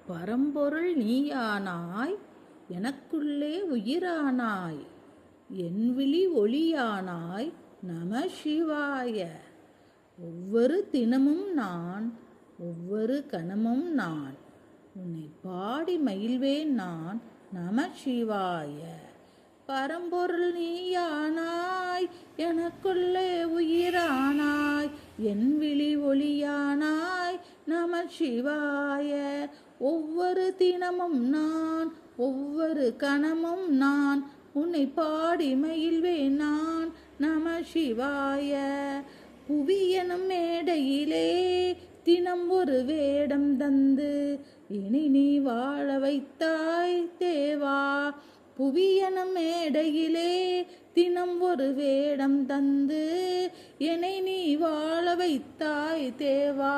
பரம்பொருள் நீயானாய், எனக்குள்ளே உயிரானாய், என் விழி ஒளியானாய், நம சிவாய. ஒவ்வொரு தினமும் நான், ஒவ்வொரு கணமும் நான், உன்னை பாடி மகிழ்வேன் நான், நம சிவாய. பரம்பொருள் நீயானாய், எனக்குள்ளே உயிரானாய், என் விழி ஒளியானாய், நம சிவாய. ஒவ்வொரு தினமும் நான், ஒவ்வொரு கணமும் நான், உன்னை பாடி மகிழ்வேன் நான், நம சிவாய. புவி எனும் மேடையிலே தினம் ஒரு வேடம் தந்து இனி நீ வாழ வைத்தாய் தேவா. புவி எனும் மேடையிலே தினம் ஒரு வேடம் தந்து என்னை நீ வாழ வைத்தாய் தேவா.